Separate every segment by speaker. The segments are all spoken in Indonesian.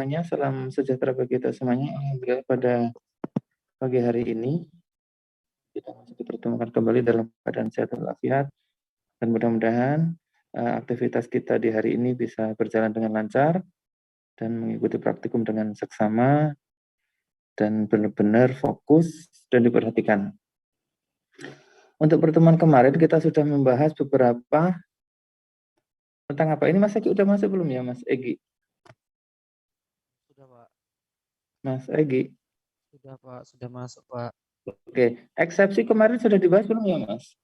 Speaker 1: semuanya, salam sejahtera bagi kita semuanya. Alhamdulillah pada pagi hari ini kita masih dipertemukan kembali dalam keadaan sehat walafiat, dan mudah-mudahan aktivitas kita di hari ini bisa berjalan dengan lancar dan mengikuti praktikum dengan seksama dan benar-benar fokus dan diperhatikan. Untuk pertemuan kemarin kita sudah membahas beberapa tentang apa ini. Mas Egi udah masuk belum ya, Mas Egi?
Speaker 2: Sudah, Pak.
Speaker 1: Mas Egi.
Speaker 2: Sudah, Pak. Sudah masuk, Pak.
Speaker 1: Oke, eksepsi kemarin sudah dibahas belum ya, Mas?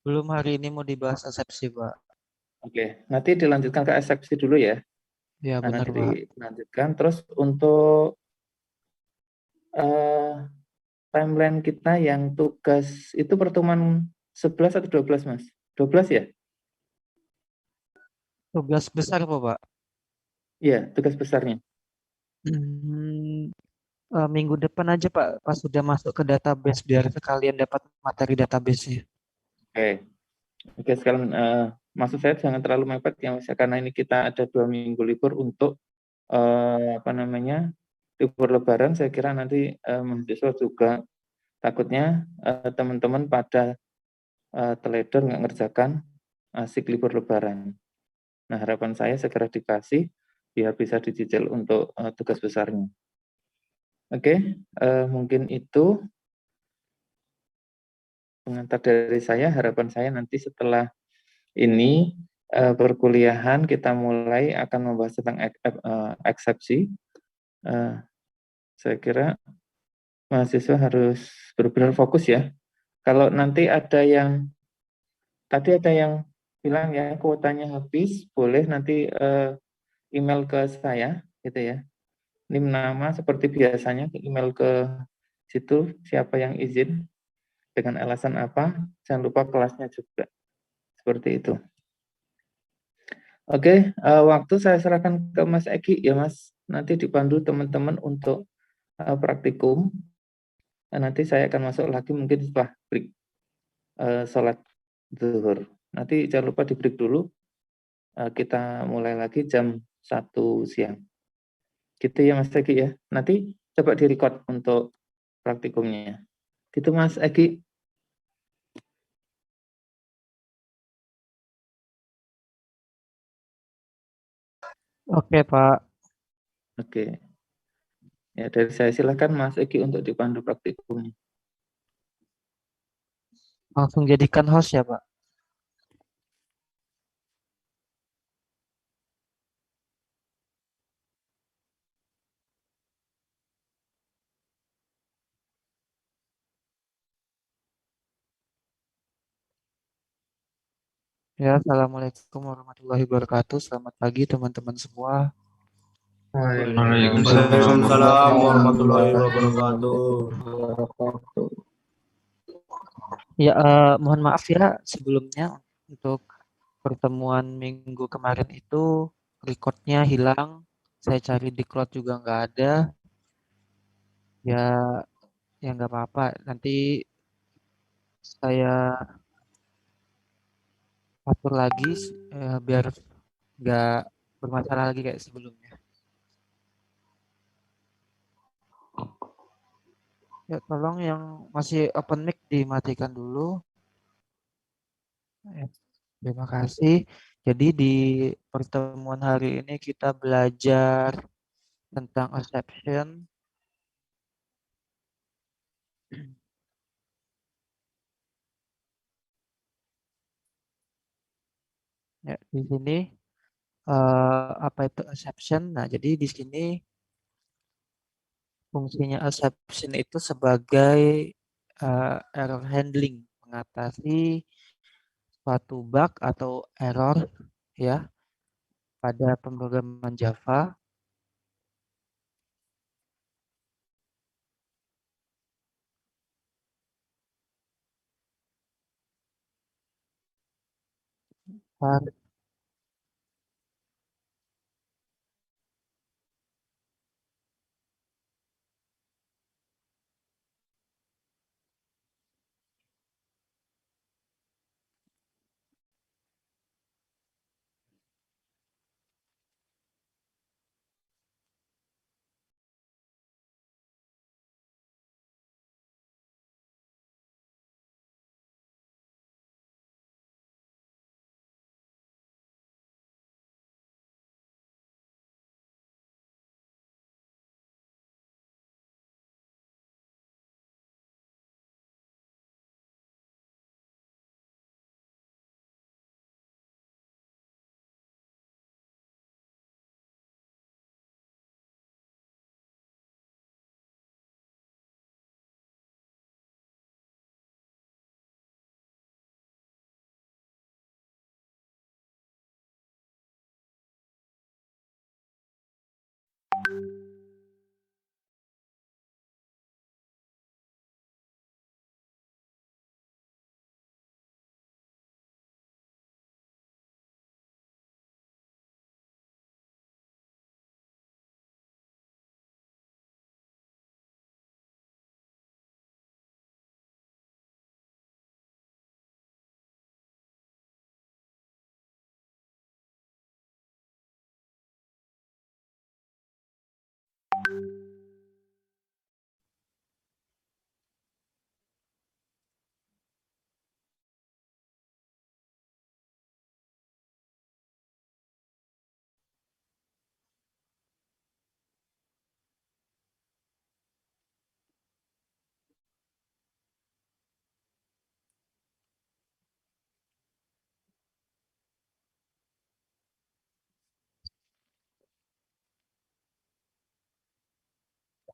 Speaker 2: Belum, hari ini mau dibahas eksepsi, Pak.
Speaker 1: Oke, nanti dilanjutkan ke eksepsi dulu ya.
Speaker 2: Ya,
Speaker 1: Nah,
Speaker 2: benar,
Speaker 1: nanti
Speaker 2: Pak.
Speaker 1: dilanjutkan. Terus untuk timeline kita yang tugas itu pertemuan 11 atau 12, Mas? 12 ya?
Speaker 2: Tugas besar apa, Pak?
Speaker 1: Iya, tugas besarnya.
Speaker 2: Minggu depan aja, Pak, pas sudah masuk ke database biar sekalian dapat materi database-nya.
Speaker 1: Oke, oke sekarang maksud saya jangan terlalu mepet ya, Mas, karena ini kita ada 2 minggu libur untuk libur Lebaran. Saya kira nanti mahasiswa juga takutnya teman-teman pada teledor nggak ngerjakan asik libur Lebaran. Nah, harapan saya segera dikasih biar bisa dicicil untuk tugas besarnya. Oke, mungkin itu pengantar dari saya. Harapan saya nanti setelah ini perkuliahan kita mulai akan membahas tentang eksepsi. Saya kira mahasiswa harus benar-benar fokus ya. Kalau nanti tadi ada yang bilang ya kuotanya habis, boleh nanti email ke saya gitu ya. Ini nama seperti biasanya, email ke situ siapa yang izin dengan alasan apa, jangan lupa kelasnya juga. Seperti itu. Oke, waktu saya serahkan ke Mas Egi ya, Mas. Nanti dipandu teman-teman untuk praktikum. Dan nanti saya akan masuk lagi mungkin setelah break sholat zuhur. Nanti jangan lupa di break dulu. Kita mulai lagi jam 1 siang. Gitu ya Mas Egi ya. Nanti coba di-record untuk praktikumnya. Gitu Mas Egi.
Speaker 2: Oke, Pak.
Speaker 1: Oke. Ya, dari saya silakan Mas Egi untuk dipandu praktikumnya.
Speaker 2: Langsung jadikan host ya, Pak. Ya, Assalamualaikum warahmatullahi wabarakatuh. Selamat pagi, teman-teman semua.
Speaker 3: Waalaikumsalam warahmatullahi wabarakatuh.
Speaker 2: Ya, mohon maaf ya sebelumnya untuk pertemuan minggu kemarin itu recordnya hilang. Saya cari di cloud juga nggak ada. Ya, ya nggak apa-apa. Nanti saya atur lagi biar nggak bermasalah lagi kayak sebelumnya. Ya, tolong yang masih open mic dimatikan dulu. Ya, terima kasih. Jadi di pertemuan hari ini kita belajar tentang exception. Ya, di sini apa itu exception? Nah, jadi di sini fungsinya exception itu sebagai error handling, mengatasi suatu bug atau error ya pada pemrograman Java. Har-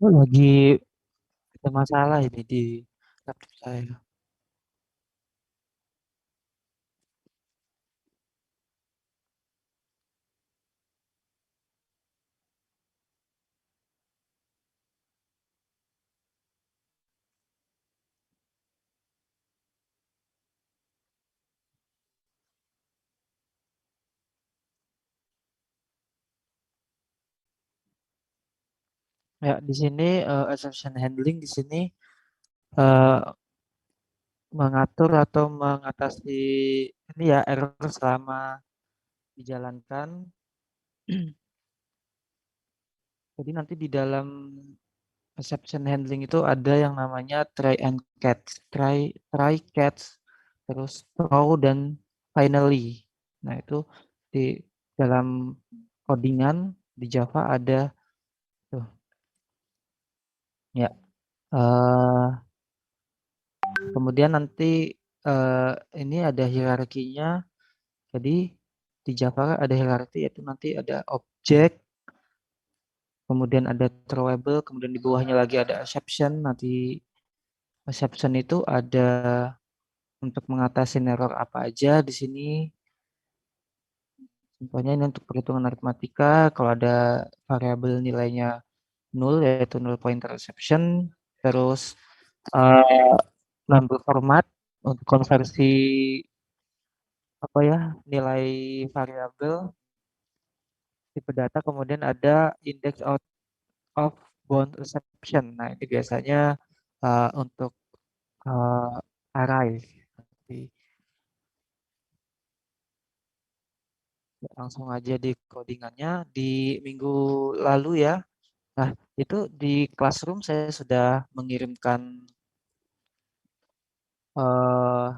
Speaker 2: Oh, lagi ada masalah ini di laptop saya. Ya, di sini exception handling di sini eh, mengatur atau mengatasi ini ya error selama dijalankan. Jadi nanti di dalam exception handling itu ada yang namanya try and catch, try catch, terus throw dan finally. Nah, itu di dalam codingan di Java ada tuh. Ya. Kemudian nanti ini ada hierarkinya. Jadi di Java ada hierarki yaitu nanti ada objek, kemudian ada throwable, kemudian di bawahnya lagi ada exception. Nanti exception itu ada untuk mengatasi error apa aja di sini. Contohnya ini untuk perhitungan aritmatika, kalau ada variabel nilainya null yaitu null pointer exception, terus uh, number format untuk konversi apa ya nilai variabel tipe data, kemudian ada index out of bound exception. Nah, ini biasanya untuk array. Jadi, langsung aja di codingannya di minggu lalu ya. Nah, itu di Classroom saya sudah mengirimkan eh,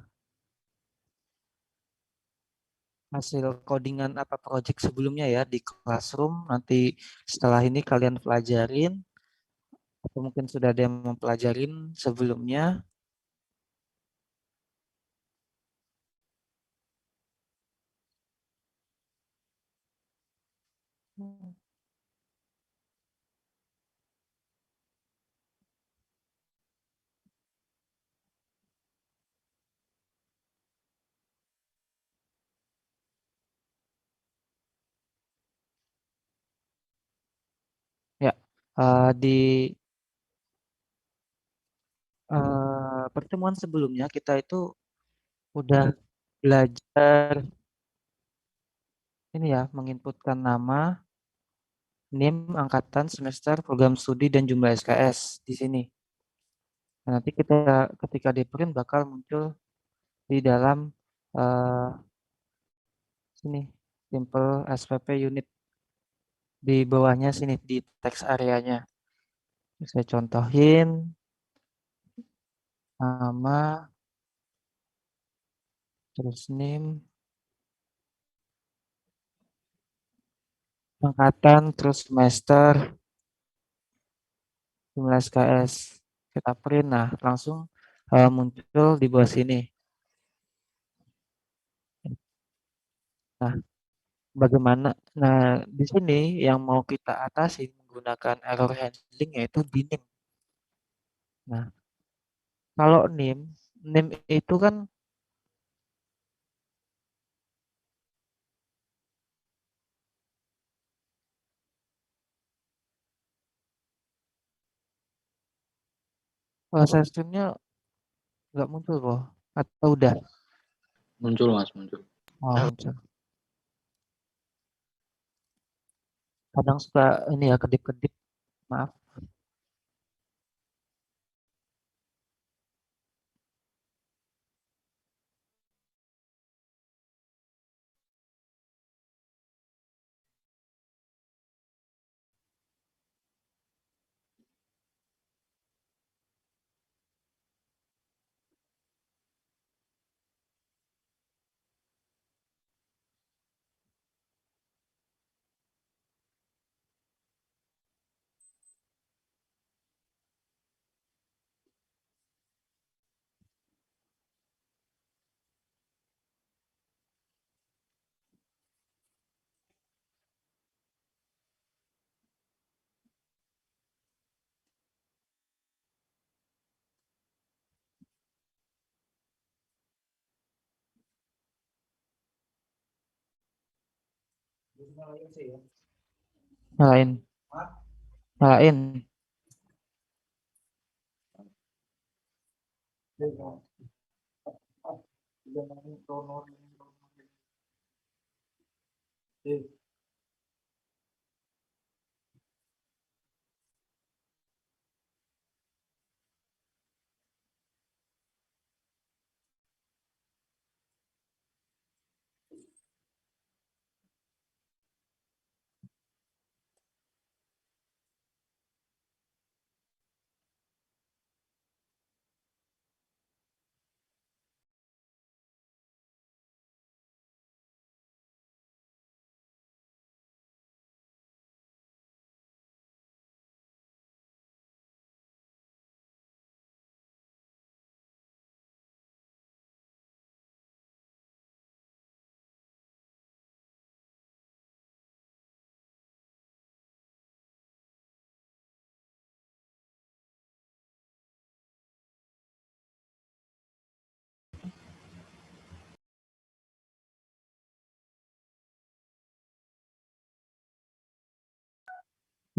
Speaker 2: hasil codingan apa project sebelumnya ya di Classroom. Nanti setelah ini kalian pelajarin atau mungkin sudah ada yang mempelajarin sebelumnya. Ya, di pertemuan sebelumnya kita itu udah belajar ini ya, menginputkan nama, NIM, angkatan, semester, program studi, dan jumlah SKS di sini. Nah, nanti kita ketika di print bakal muncul di dalam eh, sini simple SPP unit di bawahnya sini di teks areanya. Saya contohin nama, terus NIM, angkatan, terus semester, jumlah SKS. Kita print, nah langsung muncul di bawah sini. Nah, bagaimana? Nah, di sini yang mau kita atasi menggunakan error handling yaitu di NIM. Nah, kalau NIM itu kan proses streamnya nggak muncul kok, atau udah?
Speaker 4: Muncul Mas, muncul.
Speaker 2: Oh, muncul. Kadang suka ini ya kedip-kedip, maaf. Nyalain. Nyalain.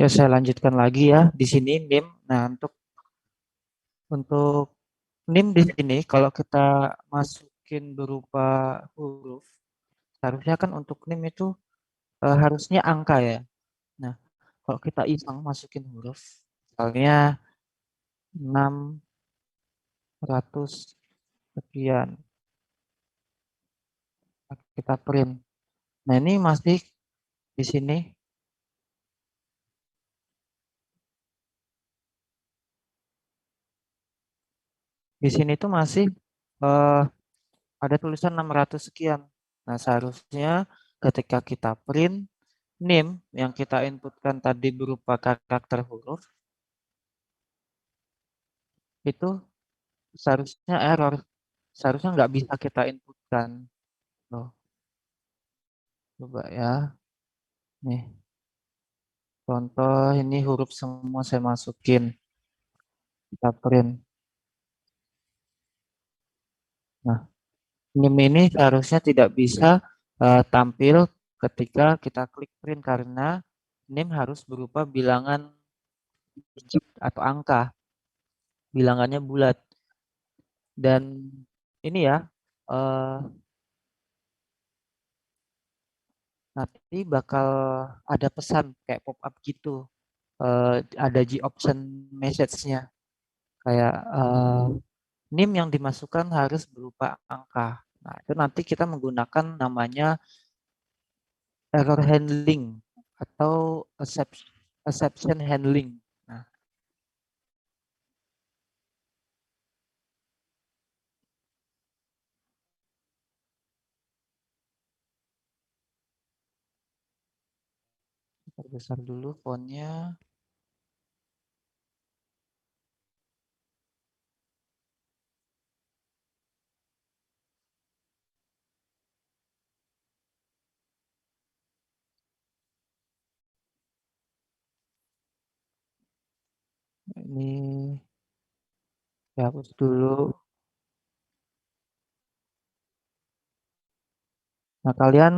Speaker 2: Ya, saya lanjutkan lagi ya. Di sini NIM. Nah, untuk NIM di sini kalau kita masukin berupa huruf, harusnya kan untuk NIM itu harusnya angka ya. Nah, kalau kita iseng masukin huruf, misalnya 600 sekian, kita print. Nah, ini masih di sini. Di sini tuh masih eh, ada tulisan 600 sekian. Nah, seharusnya ketika kita print NIM yang kita inputkan tadi berupa karakter huruf, itu seharusnya error. Seharusnya nggak bisa kita inputkan. Loh, coba ya. Nih, contoh ini huruf semua saya masukin. Kita print. Nah, NIM ini seharusnya tidak bisa tampil ketika kita klik print karena NIM harus berupa bilangan digit atau angka, bilangannya bulat. Dan ini ya, eh, nanti bakal ada pesan kayak pop up gitu. Ada G option message-nya kayak NIM yang dimasukkan harus berupa angka. Nah, itu nanti kita menggunakan namanya error handling atau exception handling. Nah, kita besar dulu fontnya. Ini dihapus dulu. Nah, kalian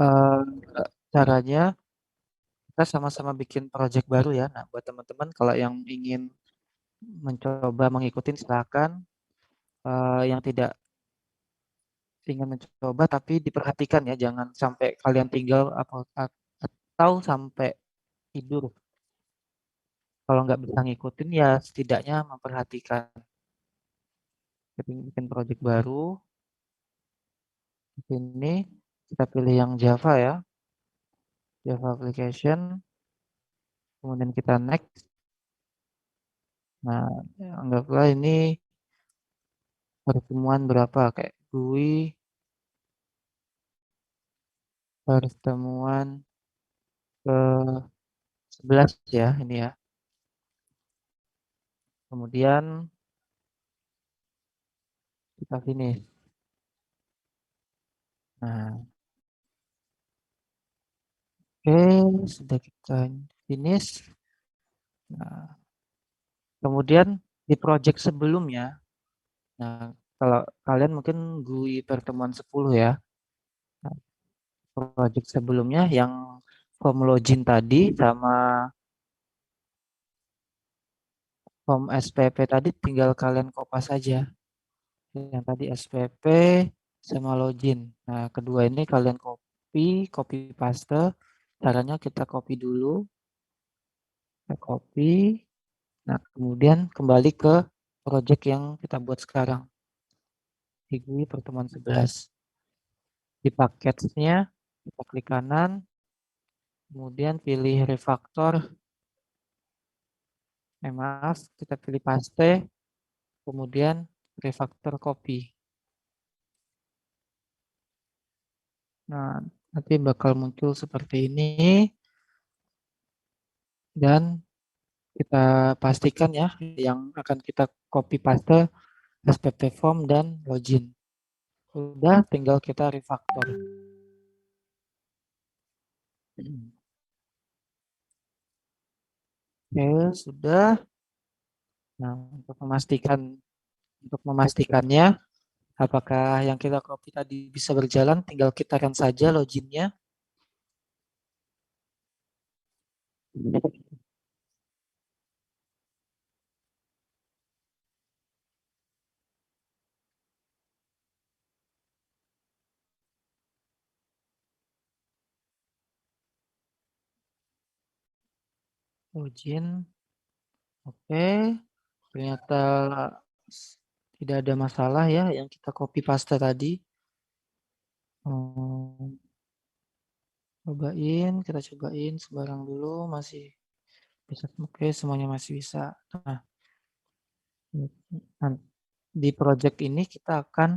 Speaker 2: eh, caranya kita sama-sama bikin project baru ya. Nah, buat teman-teman kalau yang ingin mencoba mengikuti silakan. Yang tidak ingin mencoba tapi diperhatikan ya, jangan sampai kalian tinggal atau sampai tidur. Kalau nggak bisa ngikutin ya setidaknya memperhatikan. Kita bikin project baru. Di sini kita pilih yang Java ya, Java application. Kemudian kita next. Nah, anggaplah ini pertemuan berapa kayak GUI pertemuan ke 11 ya ini ya. Kemudian kita finish. Nah, oke, sudah kita finish. Nah, kemudian di project sebelumnya, nah kalau kalian mungkin GUI pertemuan 10 ya. Nah, project sebelumnya yang form login tadi sama form SPP tadi tinggal kalian kopas saja. Yang tadi SPP sama login. Nah, kedua ini kalian copy paste. Caranya kita copy dulu. Kita copy. Nah, kemudian kembali ke project yang kita buat sekarang. Di GUI pertemuan 11. Di package-nya, kita klik kanan. Kemudian pilih refactor. Maaf, kita pilih paste. Kemudian refactor copy. Nah, nanti bakal muncul seperti ini. Dan kita pastikan ya, yang akan kita copy paste SPP form dan login. Udah, tinggal kita refactor. Oke, sudah. Nah, untuk memastikannya, apakah yang kita copy tadi bisa berjalan, tinggal kita run saja loginnya. Login. Oke, ternyata tidak ada masalah ya yang kita copy paste tadi. Kita cobain sebarang dulu, masih bisa. Oke, semuanya masih bisa. Nah, di project ini kita akan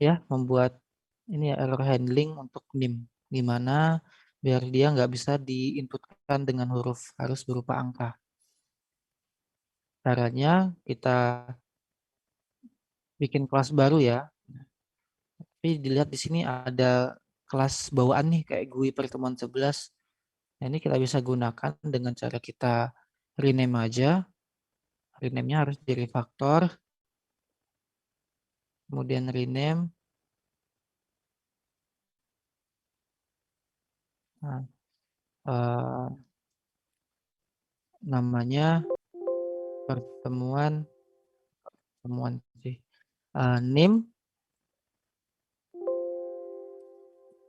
Speaker 2: ya membuat ini ya error handling untuk NIM. Gimana biar dia nggak bisa diinputkan dengan huruf, harus berupa angka. Caranya kita bikin kelas baru ya. Tapi dilihat di sini ada kelas bawaan nih kayak GUI pertemuan 11. Nah, ini kita bisa gunakan dengan cara kita rename aja. Rename-nya harus di refactor. Kemudian rename. Nah, namanya pertemuan sih.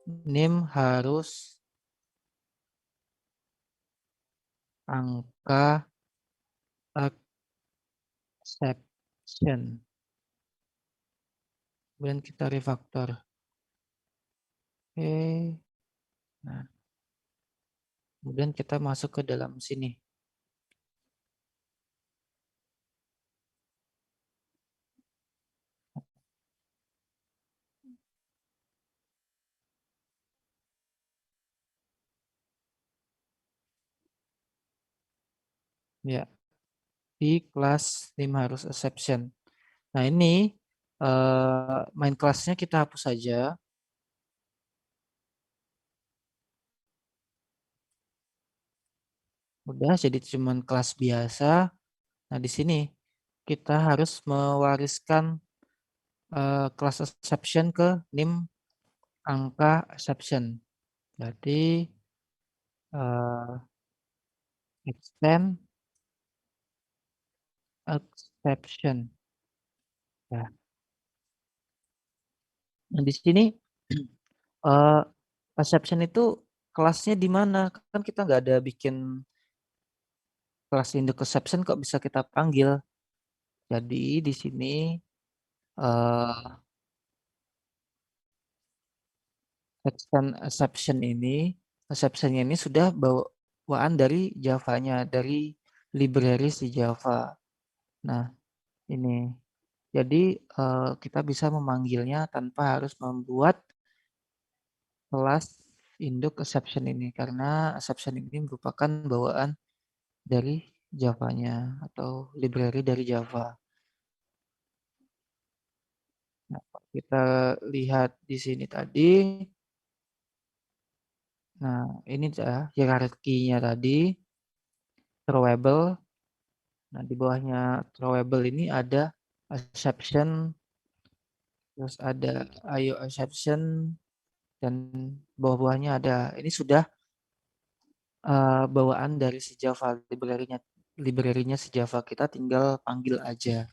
Speaker 2: NIM harus angka exception. Kemudian kita refactor. Oke. Nah, kemudian kita masuk ke dalam sini. Ya, di kelas NIM harus exception. Nah, ini main kelasnya kita hapus saja. Udah jadi cuman kelas biasa. Nah, di sini kita harus mewariskan kelas exception ke NIM angka exception. Jadi extend exception. Ya. Nah, di sini exception itu kelasnya di mana? Kan kita nggak ada bikin kelas induk exception, kok bisa kita panggil. Jadi di sini exception ini sudah bawaan dari Java-nya, dari libraries di Java. Nah, ini. Jadi kita bisa memanggilnya tanpa harus membuat kelas induk exception ini, karena exception ini merupakan bawaan dari Java-nya atau library dari Java. Nah, kita lihat di sini tadi. Nah, ini hierarkinya tadi. Throwable. Nah, di bawahnya throwable ini ada exception. Terus ada IO exception. dan bawah-bawahnya ada. Ini sudah bawaan dari si Java, library-nya si Java, kita tinggal panggil aja.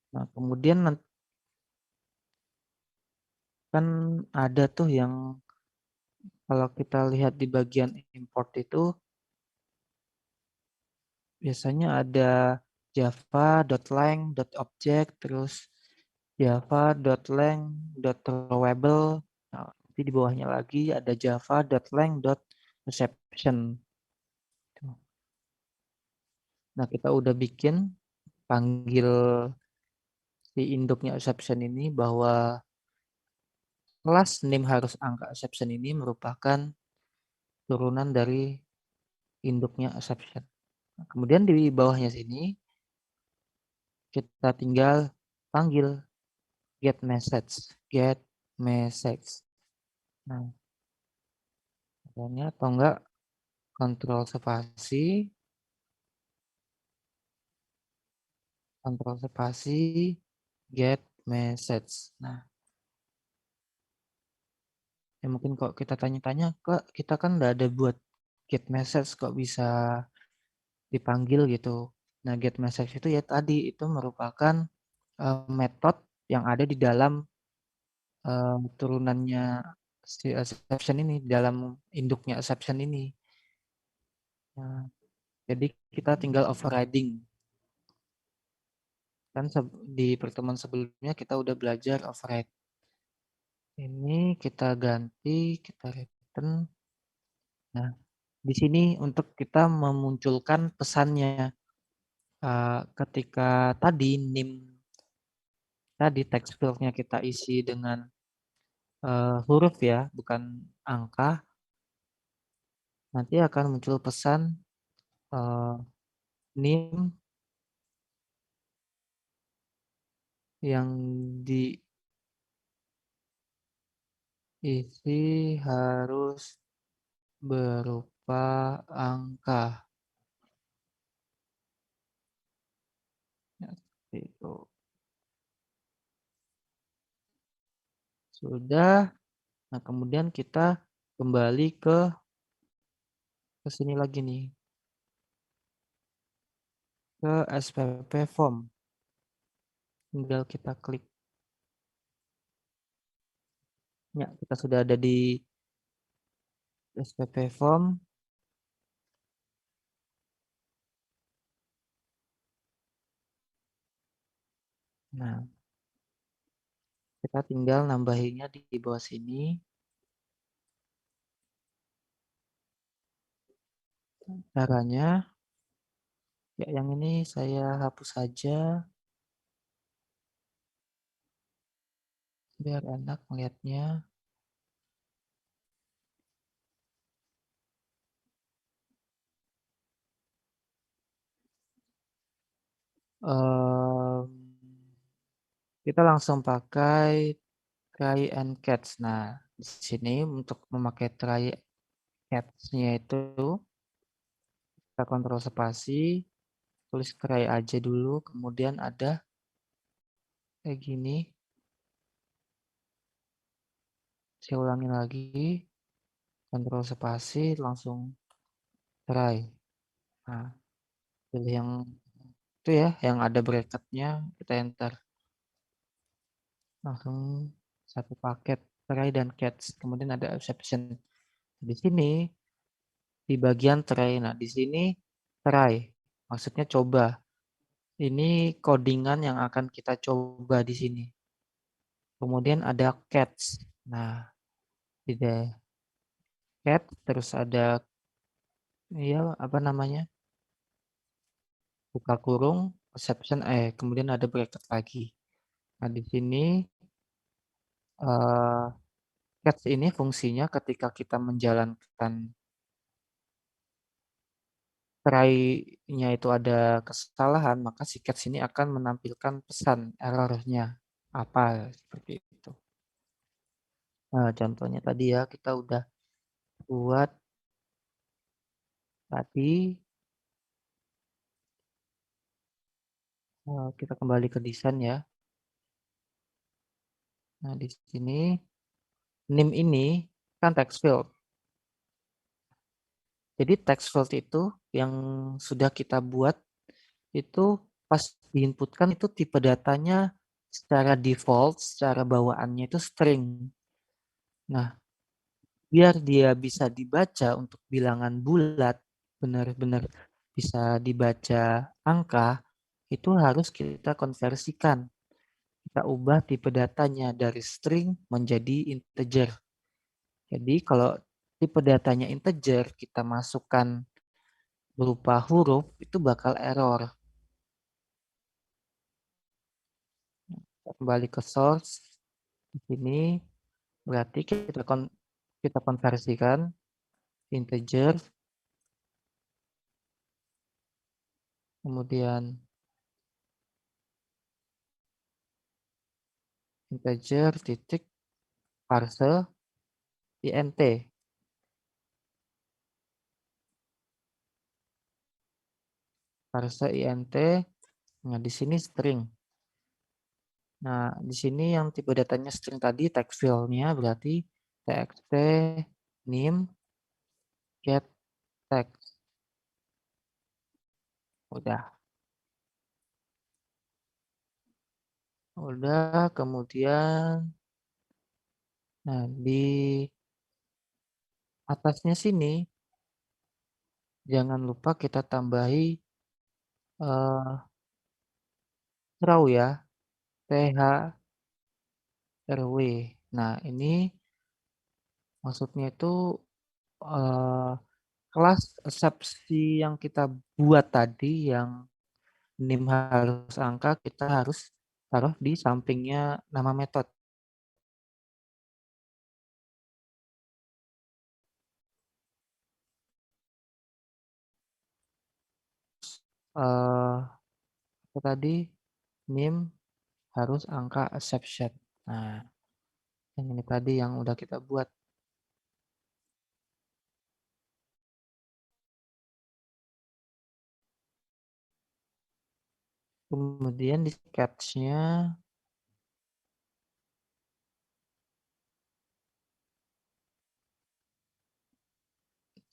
Speaker 2: Nah, kemudian kan ada tuh yang kalau kita lihat di bagian import itu biasanya ada java.lang.object, terus java.lang.throwable. Nah, nanti di bawahnya lagi ada java.lang.reception. Nah, kita udah bikin panggil si induknya exception ini bahwa kelas name harus angka exception ini merupakan turunan dari induknya exception. Nah, kemudian di bawahnya sini kita tinggal panggil get message. Nah, adanya atau enggak kontrol spasi get message. Nah, ya mungkin kok kita tanya-tanya, kok kita kan udah ada buat get message kok bisa dipanggil gitu. Nah, get message itu ya tadi itu merupakan metode yang ada di dalam turunannya si exception ini, dalam induknya exception ini. Nah, jadi kita tinggal overriding. Kan di pertemuan sebelumnya kita udah belajar override. Ini kita ganti, kita return. Nah, di sini untuk kita memunculkan pesannya. Ketika tadi tadi text fieldnya kita isi dengan huruf ya, bukan angka, nanti akan muncul pesan name yang diisi harus berupa angka. Ya, seperti itu. Sudah. Nah, kemudian kita kembali ke sini lagi nih. Ke SPP form. Tinggal kita klik. Ya, kita sudah ada di SPP form. Nah, kita tinggal nambahinnya di bawah sini. Caranya, ya yang ini saya hapus saja. Biar enak melihatnya. Kita langsung pakai try and catch. Nah, di sini untuk memakai try catch-nya itu kita kontrol spasi, tulis try aja dulu, kemudian ada kayak gini. Saya ulangi lagi, kontrol spasi, langsung try. Nah, pilih yang itu ya, yang ada bracketnya, kita enter. Langsung satu paket try dan catch, kemudian ada exception. Di sini di bagian try. Nah, di sini try, maksudnya coba. Ini codingan yang akan kita coba di sini. Kemudian ada catch. Nah, di catch terus ada ya apa namanya? Buka kurung exception kemudian ada bracket lagi. Nah, di sini catch ini fungsinya ketika kita menjalankan try-nya itu ada kesalahan, maka si catch ini akan menampilkan pesan errornya apa seperti itu. Nah, contohnya tadi ya kita udah buat tadi. Kita kembali ke desain ya. Nah, di sini name ini kan text field. Jadi text field itu yang sudah kita buat itu pas diinputkan itu tipe datanya secara default, secara bawaannya itu string. Nah, biar dia bisa dibaca untuk bilangan bulat, benar-benar bisa dibaca angka, itu harus kita konversikan. Kita ubah tipe datanya dari string menjadi integer. Jadi kalau tipe datanya integer, kita masukkan berupa huruf, itu bakal error. Kembali ke source, di sini berarti kita konversikan integer, kemudian integer titik parse int. Parse int. Nah, di sini string. Nah, di sini yang tipe datanya string tadi text field-nya berarti txt name get text. Udah. Udah, kemudian nah di atasnya sini jangan lupa kita tambahi row ya, thrw. Nah, ini maksudnya itu kelas eksepsi yang kita buat tadi yang name harus angka, kita harus taruh di sampingnya nama metode. Apa tadi? Name harus angka exception. Nah, yang ini tadi yang udah kita buat. Kemudian di catch-nya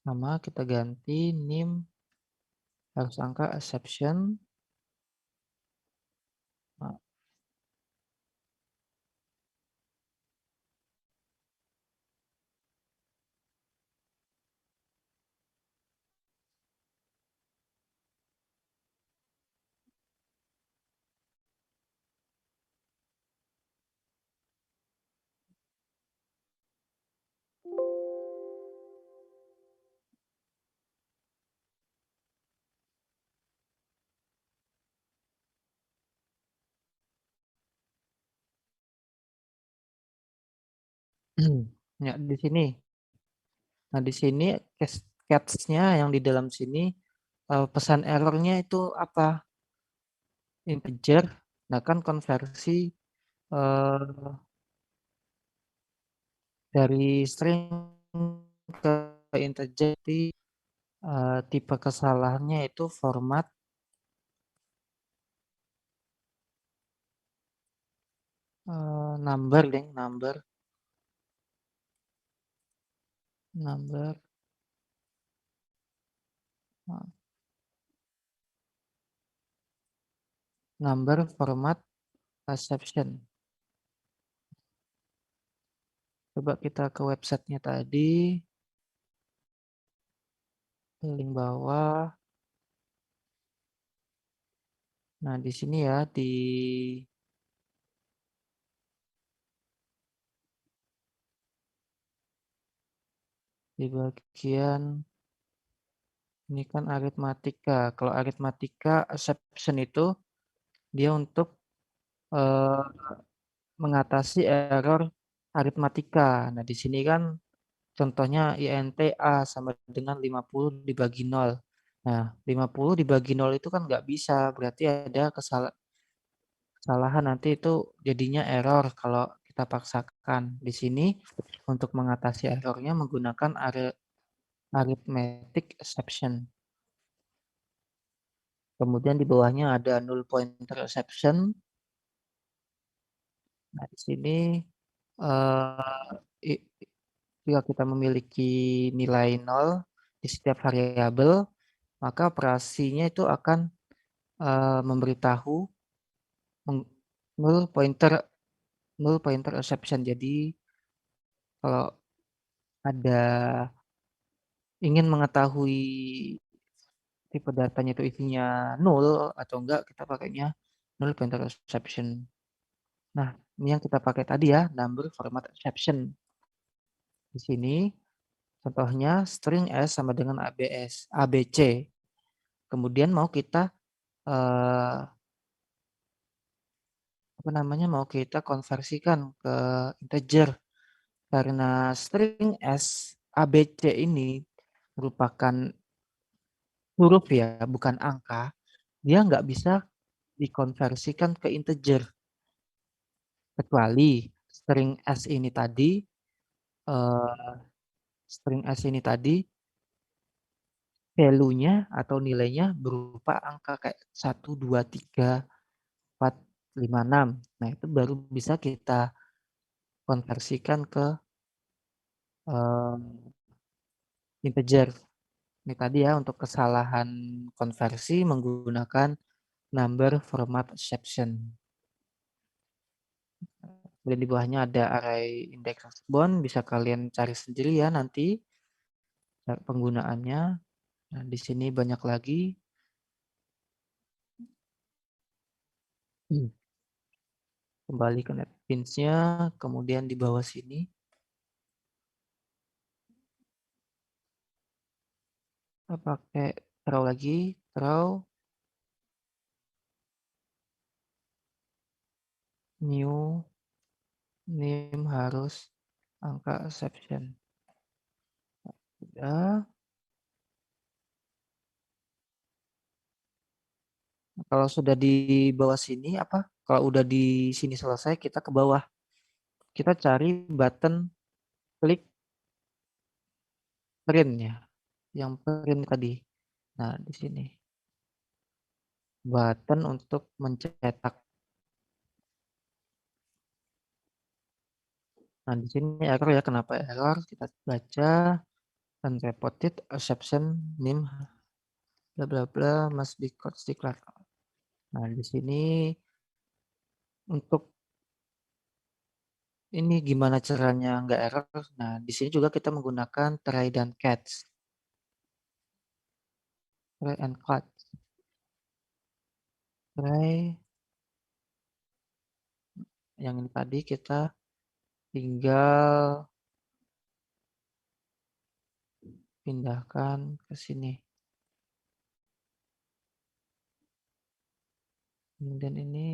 Speaker 2: sama kita ganti name harus angka exception. Nah, ya di sini. Nah, di sini catch-nya yang di dalam sini pesan errornya itu apa? Integer. Nah, kan konversi dari string ke integer, tipe kesalahannya itu format number, number format exception. Coba kita ke websitenya tadi, link bawah. Nah, di sini ya di bagian ini kan aritmatika. Kalau aritmatika exception itu dia untuk mengatasi error aritmatika. Nah, di sini kan contohnya INT A sama dengan 50 dibagi 0. Nah, 50 dibagi 0 itu kan nggak bisa. Berarti ada kesalahan, nanti itu jadinya error kalau kita paksakan. Di sini untuk mengatasi errornya menggunakan arithmetic exception. Kemudian di bawahnya ada null pointer exception. Nah, di sini eh, jika kita memiliki nilai 0 di setiap variabel, maka operasinya itu akan memberitahu null pointer exception. Jadi kalau ada ingin mengetahui tipe datanya itu isinya null atau enggak, kita pakainya null pointer exception. Nah, ini yang kita pakai tadi ya, number format exception. Di sini contohnya string S sama dengan ABC. Kemudian mau kita mau kita konversikan ke integer karena string S ABC ini merupakan huruf ya, bukan angka. Dia nggak bisa dikonversikan ke integer kecuali string S ini tadi value-nya atau nilainya berupa angka kayak 1, 2, 3, 4, 5, 6. Nah, itu baru bisa kita konversikan ke integer. Ini tadi ya untuk kesalahan konversi menggunakan number format exception. Kemudian di bawahnya ada array index response, bisa kalian cari sendiri ya nanti penggunaannya. Nah, di sini banyak lagi. Kembali ke NetBeans-nya, kemudian di bawah sini kita pakai throw lagi, new name harus angka exception. Sudah. Kalau sudah di bawah sini kalau udah di sini selesai, kita ke bawah. Kita cari button klik print ya. Yang print tadi. Nah, di sini. Button untuk mencetak. Nah, di sini error ya. Kenapa error? Kita baca unreported exception name bla bla bla must be declared. Nah, di sini untuk ini gimana caranya nggak error? Nah, di sini juga kita menggunakan try dan catch. Try and catch. Try. Yang ini tadi kita tinggal pindahkan ke sini. Kemudian ini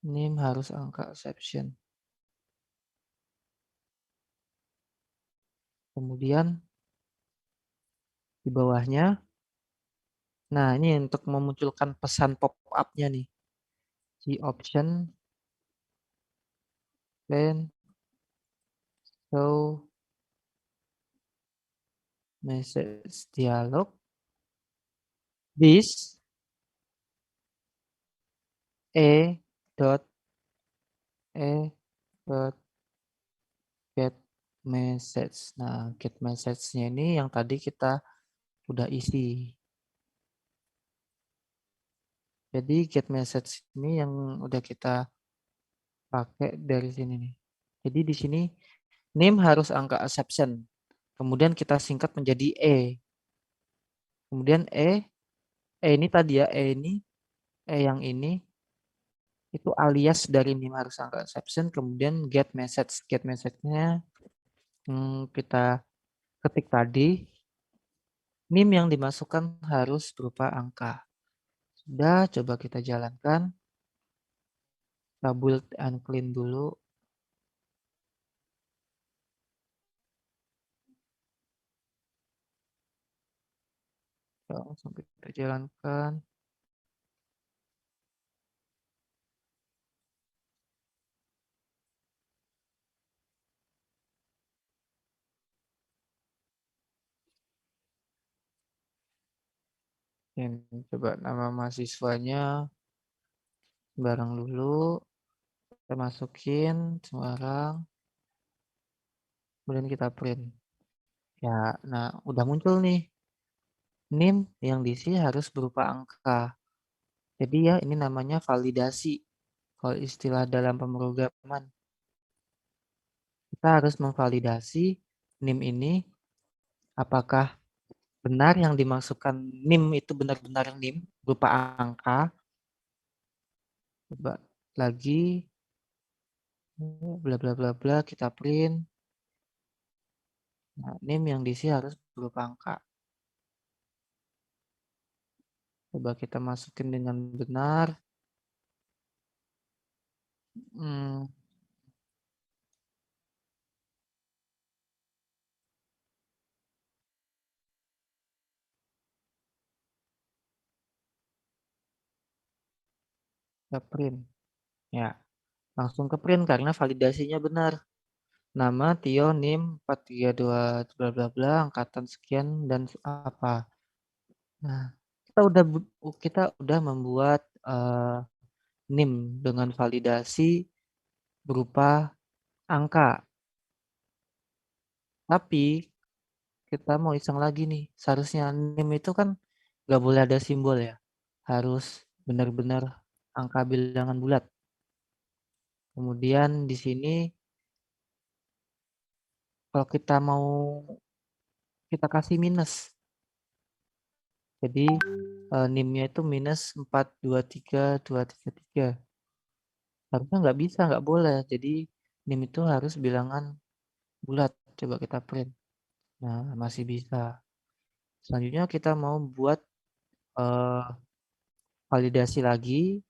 Speaker 2: name harus angka exception. Kemudian di bawahnya, nah ini untuk memunculkan pesan pop-up-nya nih. Si option then show message dialog this e dot get message. Nah, get message-nya ini yang tadi kita udah isi. Jadi get message ini yang udah kita pakai dari sini nih. Jadi di sini name harus angka exception. Kemudian kita singkat menjadi E. Kemudian ini tadi ya, yang ini itu alias dari name harus angka exception. Kemudian get message. Get message-nya kita ketik tadi. Name yang dimasukkan harus berupa angka. Sudah, coba kita jalankan. Kita build and clean dulu. Langsung kita jalankan. Yang coba nama mahasiswanya barang dulu, kita masukin sembarang, kemudian kita print. Ya, nah udah muncul nih. NIM yang diisi harus berupa angka. Jadi ya ini namanya validasi. Kalau istilah dalam pemrograman, kita harus memvalidasi NIM ini apakah benar yang dimasukkan NIM itu benar-benar NIM berupa angka. Coba lagi, bla bla bla bla, kita print. Nah, NIM yang diisi harus berupa angka. Coba kita masukin dengan benar. Hmm, kita print. Ya, langsung ke print karena validasinya benar. Nama Tio NIM 432 bla bla bla angkatan sekian dan apa. Nah, kita udah membuat NIM dengan validasi berupa angka. Tapi kita mau iseng lagi nih. Seharusnya NIM itu kan nggak boleh ada simbol ya. Harus benar-benar angka bilangan bulat. Kemudian di sini kalau kita mau kita kasih minus. Jadi NIM-nya itu minus 423,233. Harusnya nggak bisa, nggak boleh. Jadi NIM itu harus bilangan bulat. Coba kita print. Nah, masih bisa. Selanjutnya kita mau buat eh, validasi lagi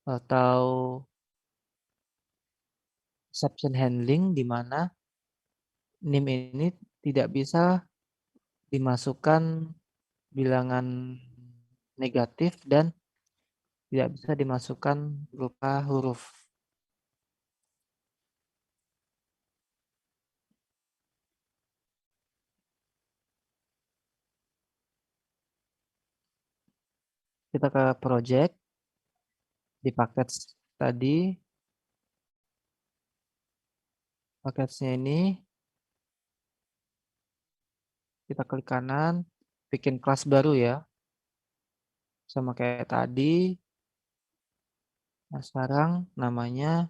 Speaker 2: atau exception handling di mana NIM ini tidak bisa dimasukkan bilangan negatif dan tidak bisa dimasukkan berupa huruf. Kita ke project, di paket tadi, paketnya ini, kita klik kanan, bikin kelas baru ya, sama kayak tadi. Nah sekarang namanya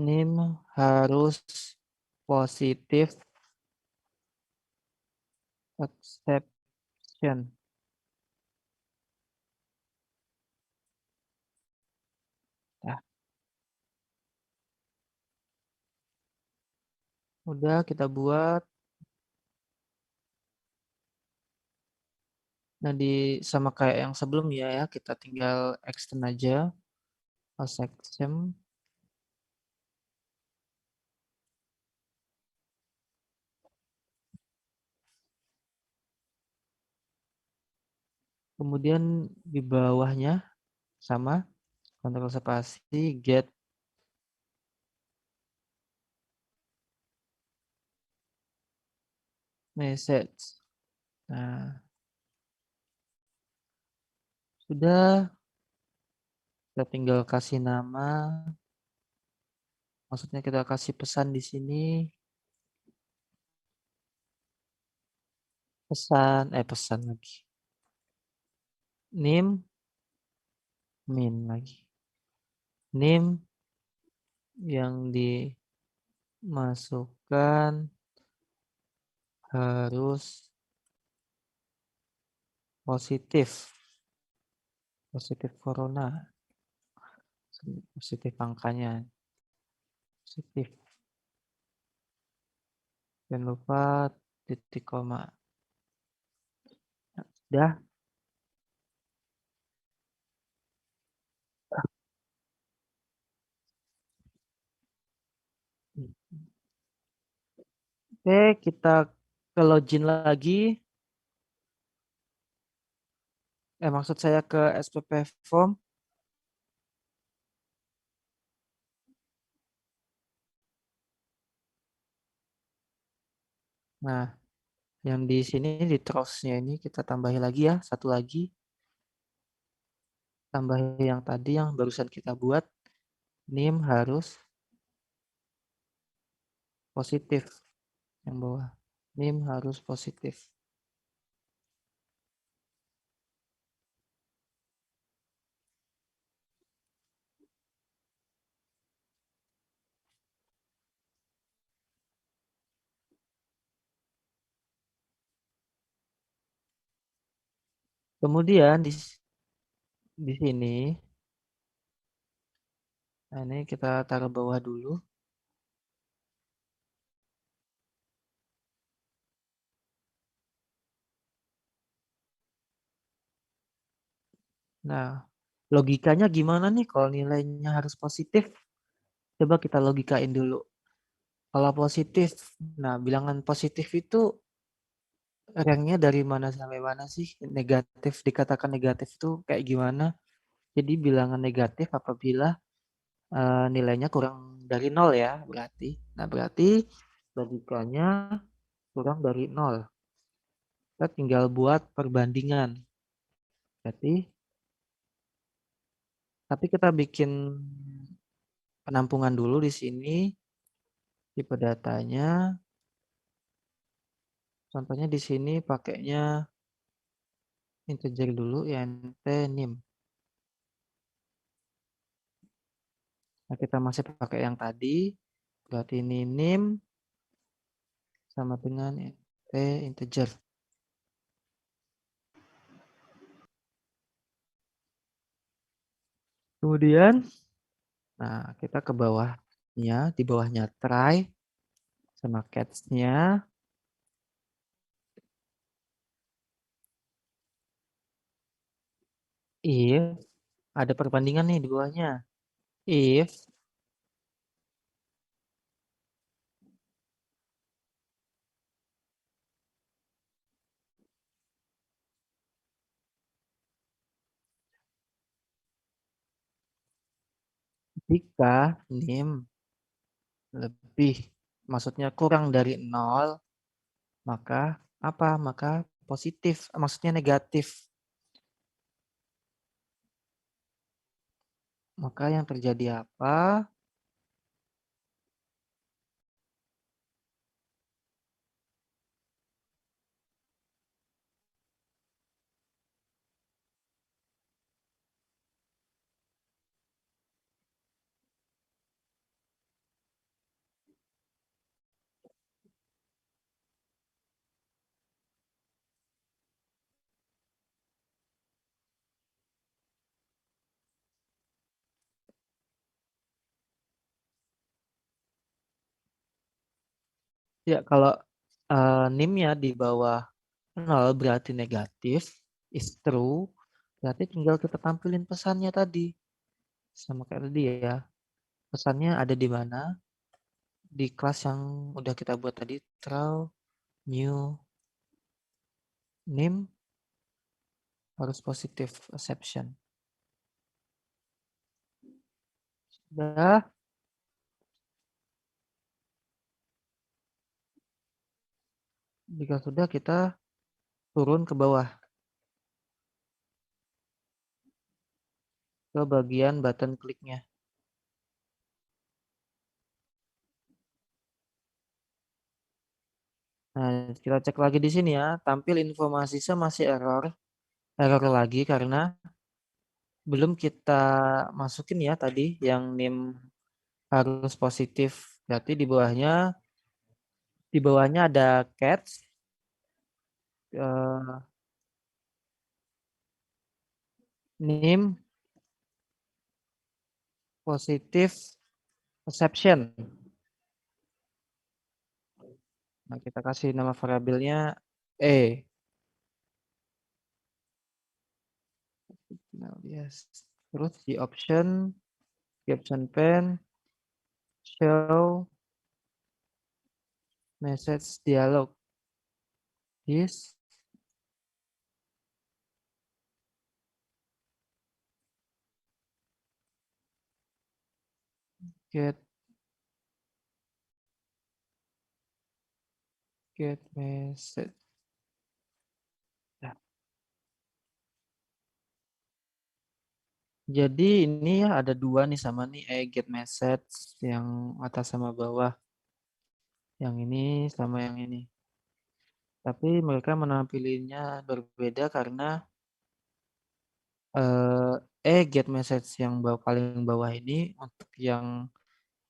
Speaker 2: NIM harus positif exception. Nah, udah kita buat. Nah sama kayak yang sebelumnya ya, kita tinggal extend aja exception. Kemudian di bawahnya sama kontrol spasi get message. Nah, sudah, kita tinggal kasih nama. Maksudnya kita kasih pesan di sini. Pesan lagi. NIM min lagi. NIM yang dimasukkan harus positif corona, positif angkanya, positif. Jangan lupa titik koma. Dah. Oke, kita ke login lagi. Maksud saya ke SPP form. Nah, Yang di sini di throws-nya ini kita tambahin lagi ya, satu lagi. Tambah yang tadi yang barusan kita buat, NIM harus positif yang bawah. NIM harus positif. Kemudian di sini, nah ini kita taruh bawah dulu. Nah, logikanya gimana nih kalau nilainya harus positif? Coba kita logikain dulu. Kalau positif, nah bilangan positif itu ranknya dari mana sampai mana sih? Negatif, dikatakan negatif itu kayak gimana? Jadi bilangan negatif apabila nilainya kurang dari 0 ya berarti. Nah berarti logikanya kurang dari 0. Kita tinggal buat perbandingan. Berarti, tapi kita bikin penampungan dulu di sini. Tipe datanya, contohnya di sini pakainya integer dulu, int nim. Nah, kita masih pakai yang tadi, berarti ini nim sama dengan int integer. Kemudian, nah kita ke bawahnya, di bawahnya try sama catch-nya. If, ada perbandingan nih di bawahnya. If jika nim lebih, maksudnya kurang dari 0, maka apa? Maka positif, maksudnya negatif. Maka yang terjadi apa? Ya, kalau NIM-nya di bawah 0 berarti negatif, is true, berarti tinggal kita tampilin pesannya tadi. Sama kayak tadi ya. Pesannya ada di mana? Di kelas yang udah kita buat tadi, throw new NIM harus positif exception. Sudah. Jika sudah, kita turun ke bawah. Ke bagian button kliknya. Nah, kita cek lagi di sini ya. Tampil informasi masih error. Error lagi karena belum kita masukin ya tadi yang NIM harus positif. Berarti di bawahnya ada catch. NIM positif exception. Nah, kita kasih nama variabelnya E. Nah, yes. Terus di option pane, show message dialog. This get message. Jadi ini ya ada dua nih sama nih get message yang atas sama bawah. Yang ini sama yang ini. Tapi mereka menampilinnya berbeda karena get message yang paling bawah ini untuk yang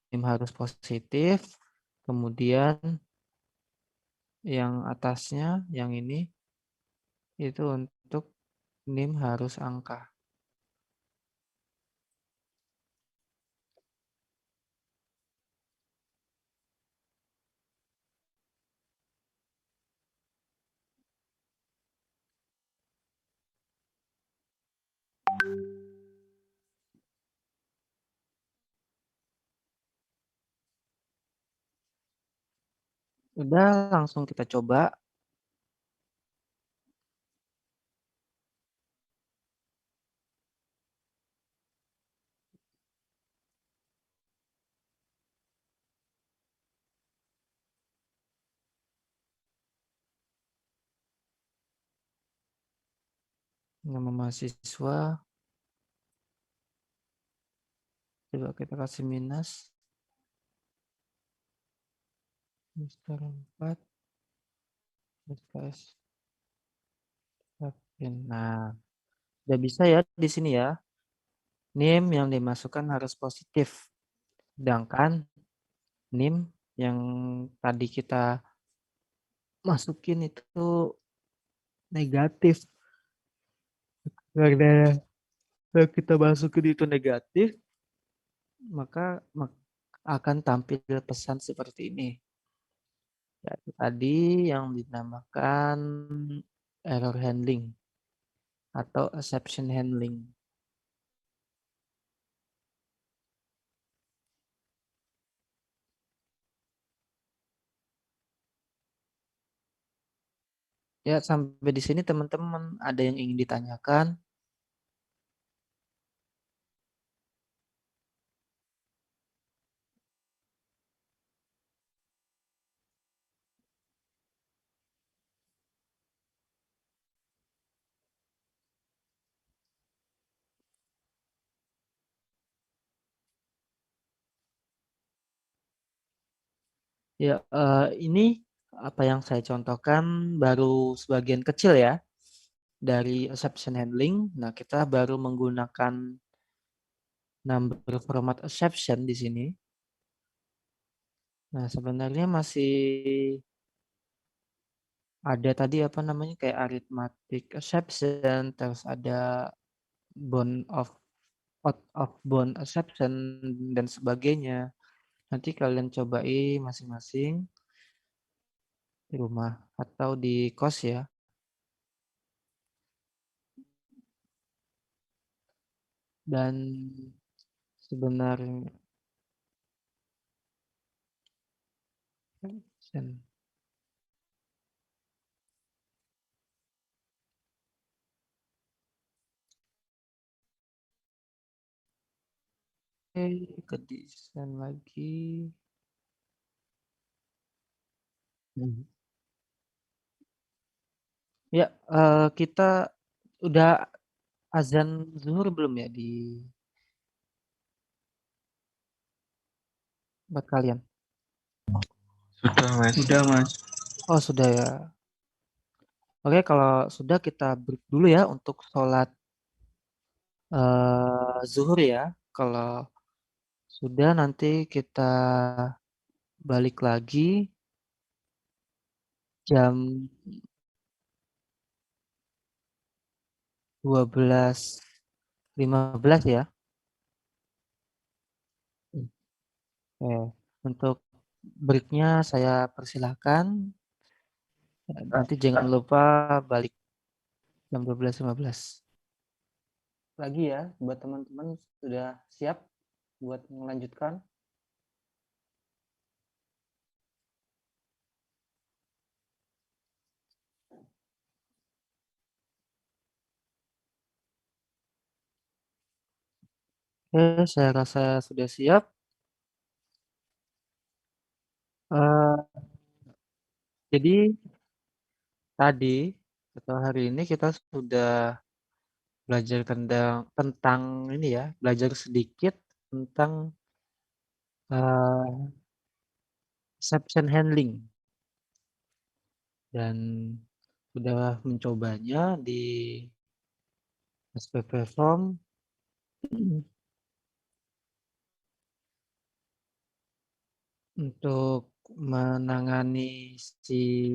Speaker 2: NIM harus positif, kemudian yang atasnya yang ini itu untuk NIM harus angka. Udah langsung kita coba. Nama mahasiswa. Coba kita kasih minus. Semester 4. SKS. Nah, udah bisa ya di sini ya. NIM yang dimasukkan harus positif. Sedangkan NIM yang tadi kita masukin itu negatif. Karena kalau kita masukin itu negatif, maka akan tampil pesan seperti ini. Yaitu tadi yang dinamakan error handling atau exception handling. Ya, sampai di sini teman-teman ada yang ingin ditanyakan? Ya, ini apa yang saya contohkan baru sebagian kecil ya dari exception handling. Nah, kita baru menggunakan number format exception di sini. Nah, sebenarnya masih ada tadi apa namanya kayak arithmetic exception, terus ada bound of out of bound exception dan sebagainya. Nanti kalian cobain masing-masing di rumah atau di kos ya. Dan sebenarnya ke desain lagi. Ya, kita udah azan zuhur belum ya di buat kalian?
Speaker 3: Sudah, Mas.
Speaker 1: Sudah, Mas.
Speaker 2: Oh, sudah ya. Oke, kalau sudah kita break dulu ya untuk sholat zuhur ya. Kalau sudah nanti kita balik lagi jam 12.15 ya. Oke, untuk breaknya saya persilahkan. Nanti jangan lupa balik jam 12.15. Lagi ya, buat teman-teman sudah siap buat melanjutkan? Oke, saya rasa sudah siap. Eh, jadi tadi atau hari ini kita sudah belajar tentang ini ya, belajar sedikit tentang exception handling dan sudah mencobanya di SPP Form untuk menangani si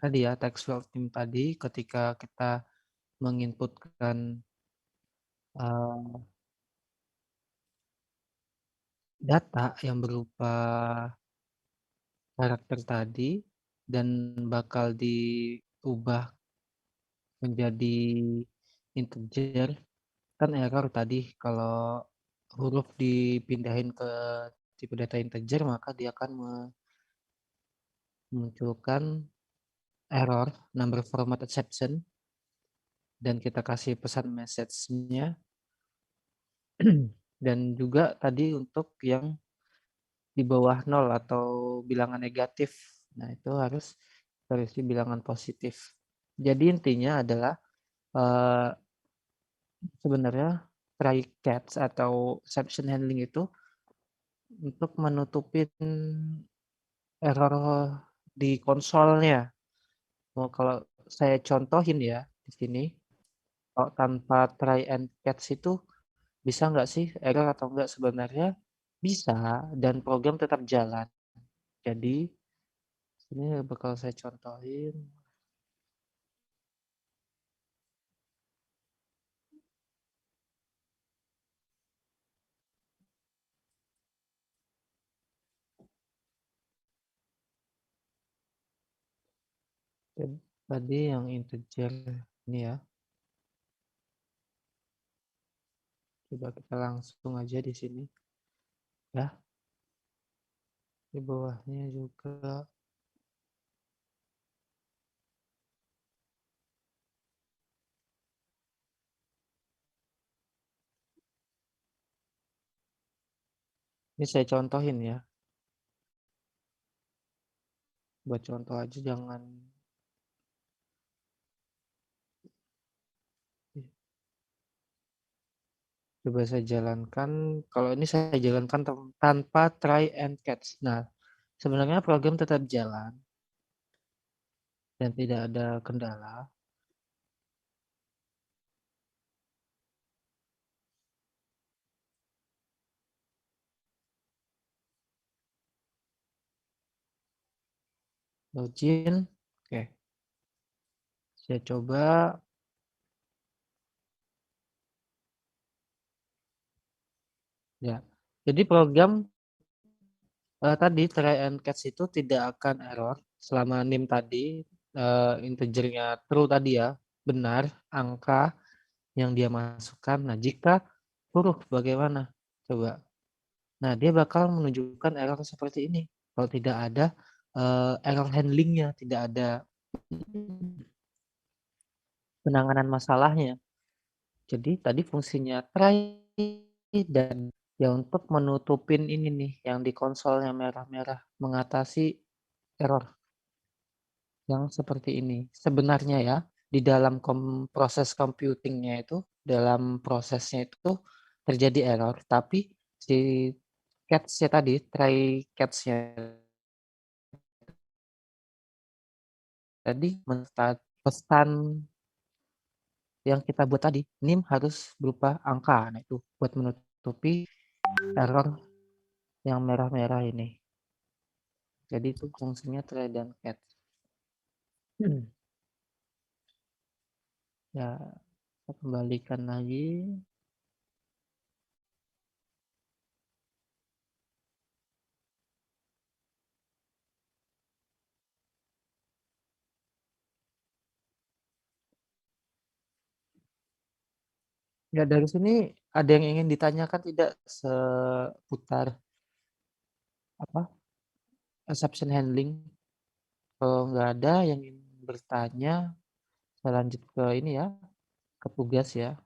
Speaker 2: tadi ya text field team tadi ketika kita menginputkan data yang berupa karakter tadi dan bakal diubah menjadi integer, kan error tadi kalau huruf dipindahin ke tipe data integer maka dia akan memunculkan error number format exception dan kita kasih pesan message-nya. Dan juga tadi untuk yang di bawah 0 atau bilangan negatif. Nah, itu harus terisi bilangan positif. Jadi intinya adalah sebenarnya try catch atau exception handling itu untuk menutupin error di konsolnya. Oh, kalau saya contohin ya di sini, kalau tanpa try and catch itu bisa nggak sih error atau enggak? Sebenarnya bisa dan program tetap jalan. Jadi ini bakal saya contohin. Tadi yang integer ini ya. Coba kita langsung aja di sini. Ya. Di bawahnya juga. Ini saya contohin ya. Buat contoh aja jangan. Coba saya jalankan. Kalau ini saya jalankan tanpa try and catch. Nah, sebenarnya program tetap jalan dan tidak ada kendala. Login. Oke. Saya coba. Ya. Jadi program tadi try and catch itu tidak akan error selama nim tadi integernya true tadi ya, benar angka yang dia masukkan. Nah, jika huruf bagaimana? Coba. Nah, dia bakal menunjukkan error seperti ini. Kalau tidak ada error handlingnya, tidak ada penanganan masalahnya. Jadi tadi fungsinya try dan ya untuk menutupin ini nih yang di konsol yang merah-merah, mengatasi error yang seperti ini. Sebenarnya ya di dalam proses computingnya itu, dalam prosesnya itu terjadi error, tapi si catch-nya tadi, try catch-nya tadi pesan yang kita buat tadi, nim harus berupa angka. Nah itu buat menutupi error yang merah-merah ini. Jadi itu fungsinya try dan catch. Ya, kita kembalikan lagi. Ya dari sini ada yang ingin ditanyakan tidak seputar apa exception handling? Kalau nggak ada yang ingin bertanya, saya lanjut ke ini ya, ke tugas ya.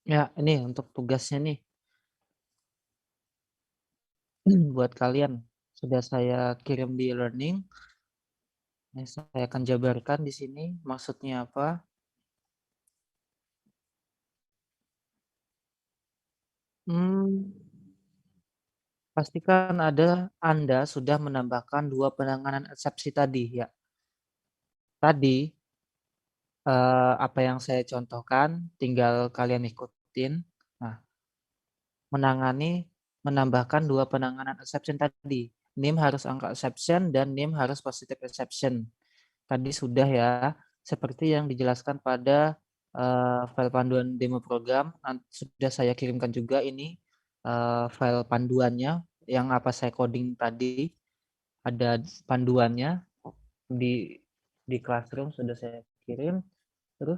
Speaker 2: Ya, ini untuk tugasnya nih buat kalian. Sudah saya kirim di e-learning. Nah, saya akan jabarkan di sini maksudnya apa. Pastikan Anda sudah menambahkan 2 penanganan eksepsi tadi ya. Tadi apa yang saya contohkan tinggal kalian ikutin. Nah, menambahkan 2 penanganan exception tadi. NIM harus angka exception dan NIM harus positive exception. Tadi sudah ya, seperti yang dijelaskan pada file panduan demo program. Sudah saya kirimkan juga ini file panduannya yang apa saya coding tadi. Ada panduannya di Classroom sudah saya kirim. Terus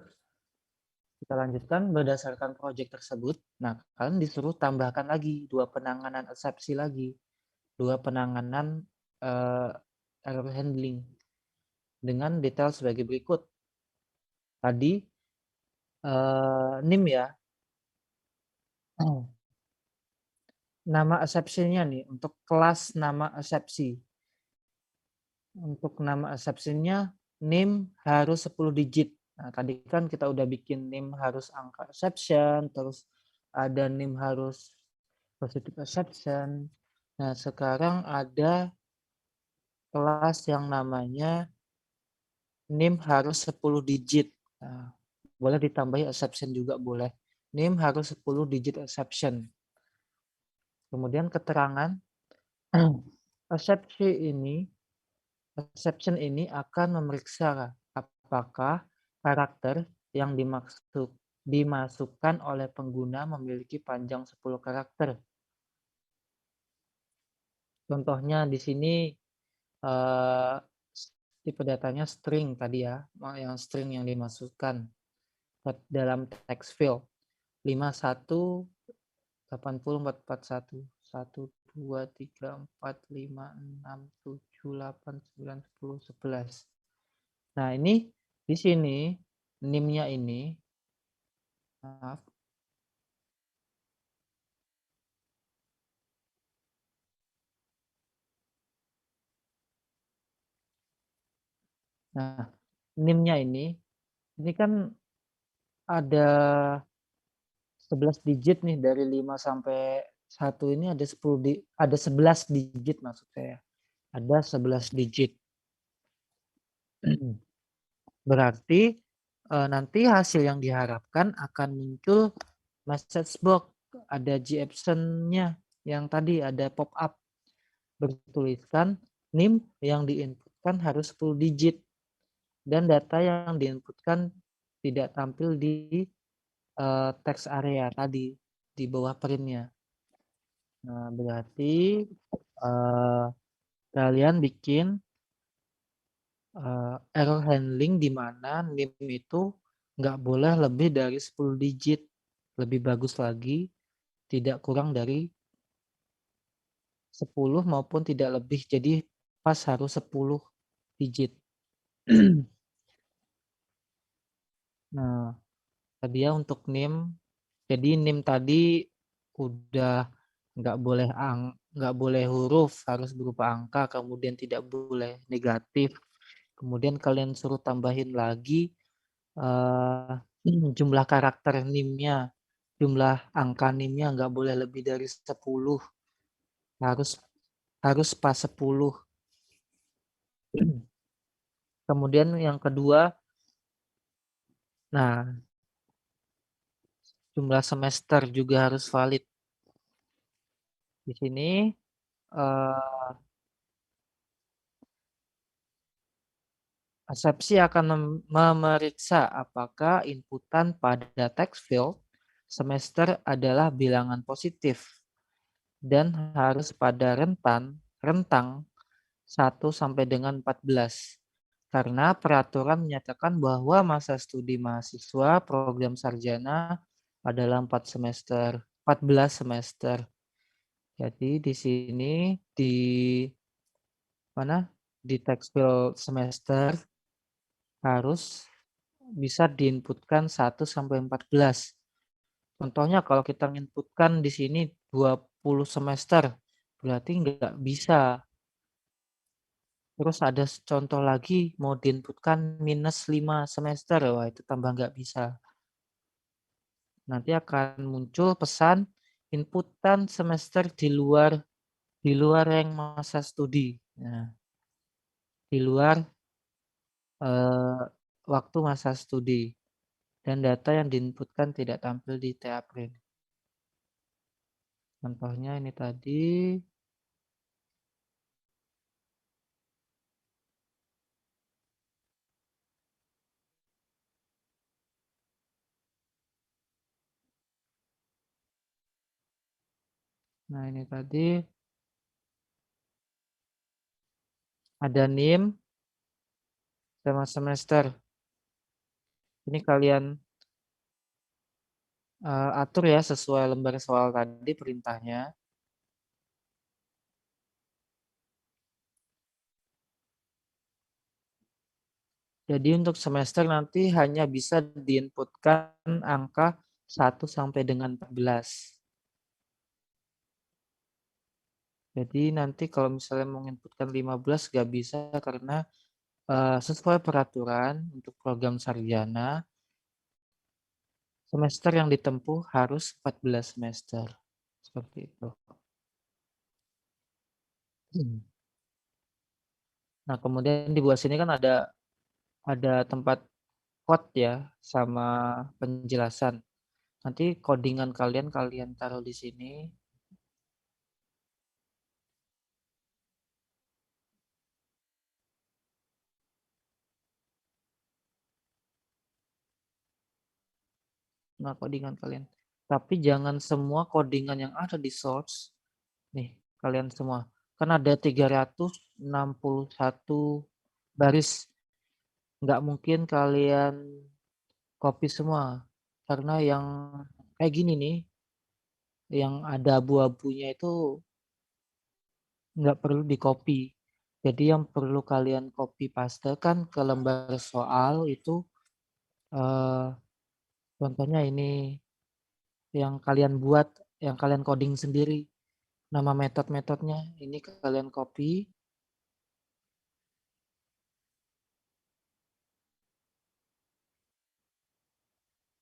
Speaker 2: kita lanjutkan berdasarkan proyek tersebut. Nah, kalian disuruh tambahkan lagi 2 penanganan eksepsi lagi. 2 penanganan error handling dengan detail sebagai berikut. Tadi NIM ya. Nama exception-nya nih untuk kelas nama eksepsi. Untuk nama exception-nya NIM harus 10 digit. Nah, tadi kan kita udah bikin NIM harus angka exception, terus ada NIM harus positive exception. Nah, sekarang ada kelas yang namanya NIM harus 10 digit. Nah, boleh ditambahi exception juga boleh. NIM harus 10 digit exception. Kemudian keterangan exception ini akan memeriksa apakah karakter yang dimasukkan oleh pengguna memiliki panjang 10 karakter. Contohnya di sini tipe datanya string tadi ya, yang string yang dimasukkan dalam text field 51 80 441 1 2 3 4 5 6 7 8 9 10 11. Nah, ini di sini NIM-nya ini maaf. Nah, NIM-nya ini kan ada 11 digit nih dari 5 sampai 1 ini ada 11 digit maksud saya. Ada 11 digit. Berarti nanti hasil yang diharapkan akan muncul message box, ada GAption-nya yang tadi ada pop up bertuliskan NIM yang diinputkan harus 10 digit dan data yang diinputkan tidak tampil di text area tadi di bawah print-nya. Nah, berarti kalian bikin error handling di mana NIM itu nggak boleh lebih dari 10 digit. Lebih bagus lagi, tidak kurang dari 10 maupun tidak lebih. Jadi pas harus 10 digit. Nah, tadi ya untuk NIM. Jadi NIM tadi udah nggak boleh huruf, harus berupa angka, kemudian tidak boleh negatif. Kemudian kalian suruh tambahin lagi jumlah karakter NIM-nya, jumlah angka NIM-nya nggak boleh lebih dari 10. Harus pas 10. Kemudian yang kedua, nah jumlah semester juga harus valid. Di sini eksepsi akan memeriksa apakah inputan pada text field semester adalah bilangan positif dan harus pada rentang 1 sampai dengan 14. Karena peraturan menyatakan bahwa masa studi mahasiswa program sarjana adalah 14 semester. Jadi di sini di text field semester harus bisa diinputkan 1 sampai 14. Contohnya kalau kita inputkan di sini 20 semester, berarti nggak bisa. Terus ada contoh lagi mau diinputkan minus 5 semester, wah itu tambah nggak bisa. Nanti akan muncul pesan inputan semester di luar yang masa studi. Nah, di luar waktu masa studi dan data yang diinputkan tidak tampil di TA Print. Contohnya ini tadi. Nah, ini tadi ada NIM sama semester. Ini kalian atur ya sesuai lembar soal tadi perintahnya. Jadi untuk semester nanti hanya bisa diinputkan angka 1 sampai dengan 14. Jadi nanti kalau misalnya mau inputkan 15 nggak bisa karena sesuai peraturan untuk program sarjana semester yang ditempuh harus 14 semester. Seperti itu. Nah, kemudian di bawah sini kan ada tempat code ya sama penjelasan. Nanti codingan kalian taruh di sini. Nah, codingan kalian. Tapi jangan semua codingan yang ada di source. Nih, kalian semua. Kan ada 361 baris. Nggak mungkin kalian copy semua. Karena yang kayak gini nih, yang ada abu-abunya itu nggak perlu di copy. Jadi yang perlu kalian copy paste kan ke lembar soal itu contohnya ini yang kalian buat, yang kalian coding sendiri. Nama metode-metodenya ini kalian copy.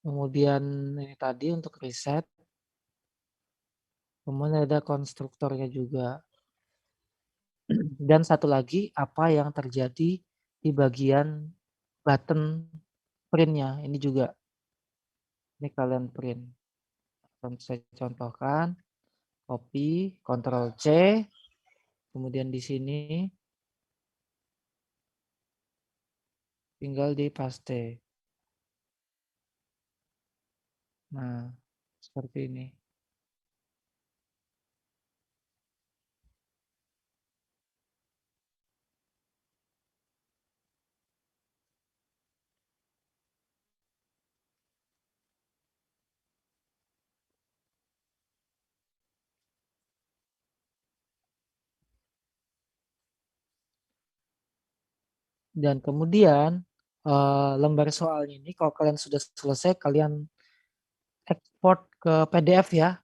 Speaker 2: Kemudian ini tadi untuk reset. Kemudian ada konstruktornya juga. Dan satu lagi apa yang terjadi di bagian button printnya. Ini juga. Ini kalian print. Saya contohkan. Copy, Ctrl C. Kemudian di sini tinggal di paste. Nah, seperti ini. Dan kemudian lembar soalnya ini kalau kalian sudah selesai kalian ekspor ke PDF ya.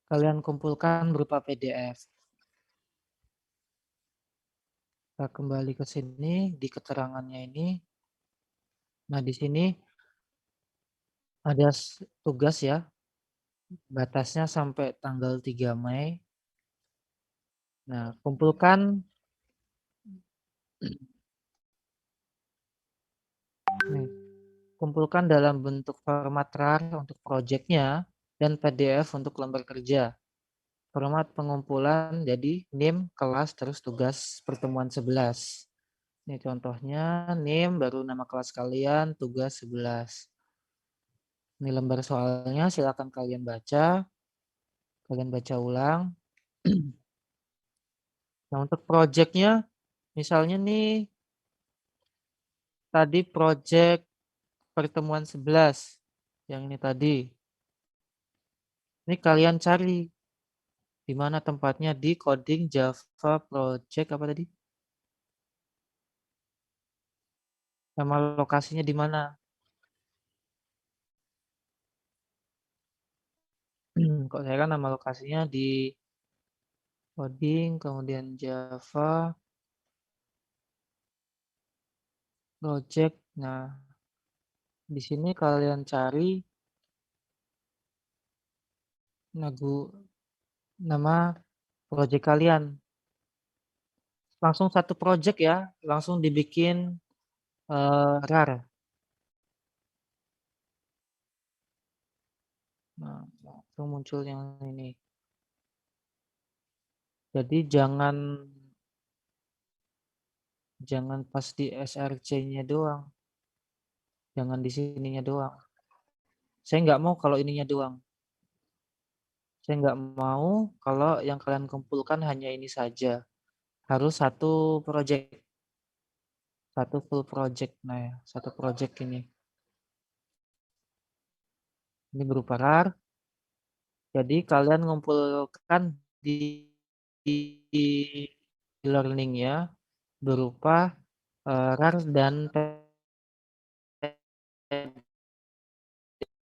Speaker 2: Kalian kumpulkan berupa PDF. Kita kembali ke sini di keterangannya ini. Nah, di sini ada tugas ya. Batasnya sampai tanggal 3 Mei. Nah, kumpulkan nih, kumpulkan dalam bentuk format RAR untuk proyeknya dan PDF untuk lembar kerja. Format pengumpulan jadi NIM, kelas, terus tugas pertemuan 11. Ini contohnya NIM, baru nama kelas kalian, tugas 11. Ini lembar soalnya, silakan kalian baca. Kalian baca ulang. Nah, untuk proyeknya, misalnya nih, tadi proyek pertemuan 11. Yang ini tadi. Ini kalian cari di mana tempatnya di coding Java project apa tadi? Sama lokasinya di mana? Kok saya kan nama lokasinya di coding, kemudian Java, project. Nah, di sini kalian cari nama project kalian. Langsung satu project ya, langsung dibikin rar. Nah, langsung muncul yang ini. Jadi jangan pas di src-nya doang, jangan di sininya doang. Saya nggak mau kalau ininya doang. Saya nggak mau kalau yang kalian kumpulkan hanya ini saja. Harus satu project, satu full project. Nah, ya, satu project ini. Ini berupa rar. Jadi kalian ngumpulkan di learning ya berupa rar dan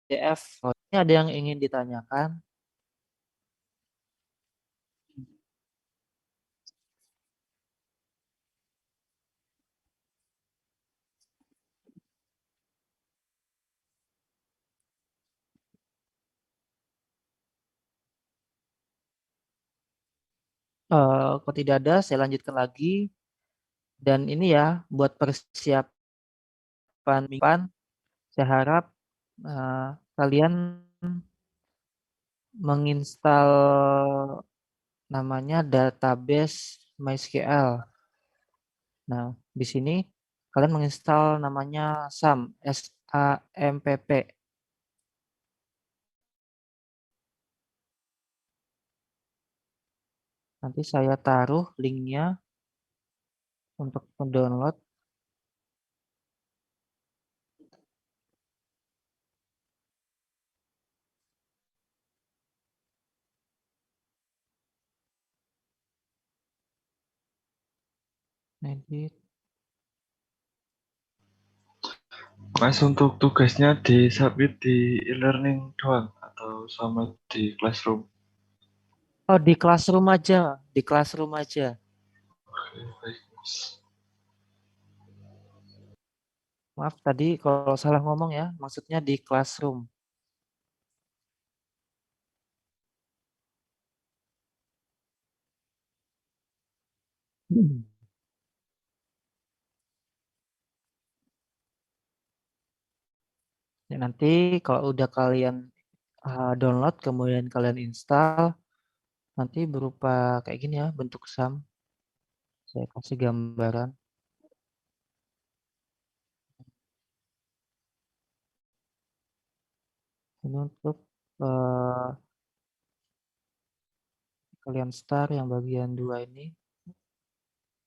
Speaker 2: PDF. Ini ada yang ingin ditanyakan? Kalau tidak ada, saya lanjutkan lagi. Dan ini ya, buat persiapan minggu depan, saya harap kalian menginstal namanya database MySQL. Nah, di sini kalian menginstal namanya SAMP, SAMPP. Nanti saya taruh linknya untuk mendownload. Edit.
Speaker 3: Mas, untuk tugasnya di-submit di e-learning doang atau sama di classroom?
Speaker 2: Oh, di Classroom aja, di Classroom aja.
Speaker 3: Oke, baik, Mas.
Speaker 2: Maaf tadi kalau salah ngomong ya, maksudnya di Classroom. Ya, nanti kalau udah kalian download, kemudian kalian install, nanti berupa kayak gini ya, bentuk SAM. Saya kasih gambaran. Ini untuk kalian start yang bagian 2 ini.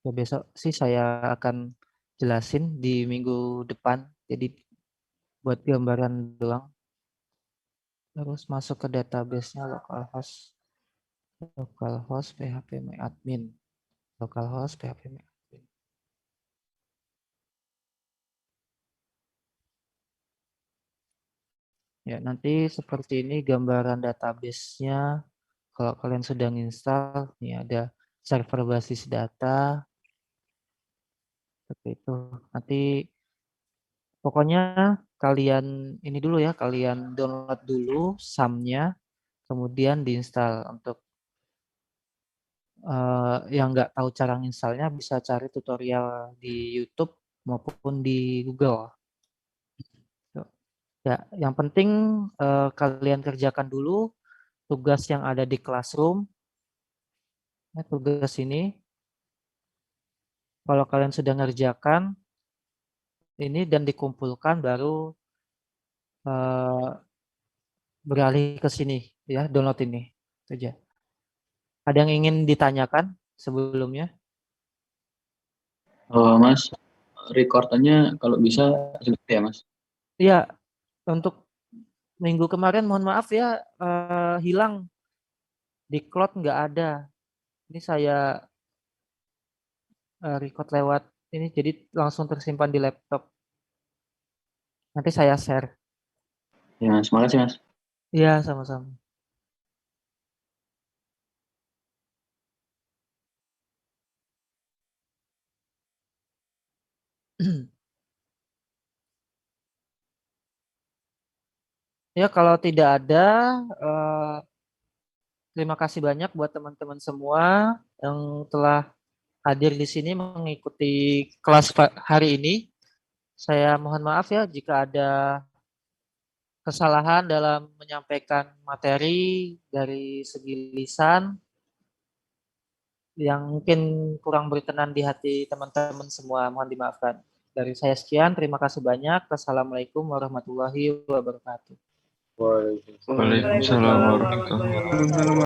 Speaker 2: Ya besok sih saya akan jelasin di minggu depan. Jadi buat gambaran doang. Terus masuk ke database-nya localhost phpMyAdmin. Localhost phpMyAdmin. Ya, nanti seperti ini gambaran database-nya. Kalau kalian sedang install, nih ada server basis data. Seperti itu. Nanti pokoknya kalian ini dulu ya, kalian download dulu SAM-nya, kemudian diinstal. Untuk yang nggak tahu cara nginstalnya bisa cari tutorial di YouTube maupun di Google. Ya, yang penting kalian kerjakan dulu tugas yang ada di Classroom. Nah, tugas ini, kalau kalian sudah ngerjakan ini dan dikumpulkan, baru beralih ke sini ya, download ini saja. Ada yang ingin ditanyakan sebelumnya?
Speaker 4: Mas, recordannya kalau bisa segede ya, Mas?
Speaker 2: Iya, untuk minggu kemarin mohon maaf ya, hilang di cloud, nggak ada. Ini saya record lewat ini, jadi langsung tersimpan di laptop. Nanti saya share.
Speaker 4: Ya, Mas. Makasih, Mas.
Speaker 2: Iya, sama-sama. Ya, kalau tidak ada, terima kasih banyak buat teman-teman semua yang telah hadir di sini mengikuti kelas hari ini. Saya mohon maaf ya jika ada kesalahan dalam menyampaikan materi dari segi lisan yang mungkin kurang berkenan di hati teman-teman semua. Mohon dimaafkan. Dari saya sekian, terima kasih banyak. Wassalamualaikum warahmatullahi wabarakatuh.
Speaker 3: Waalaikumsalam warahmatullahi wabarakatuh.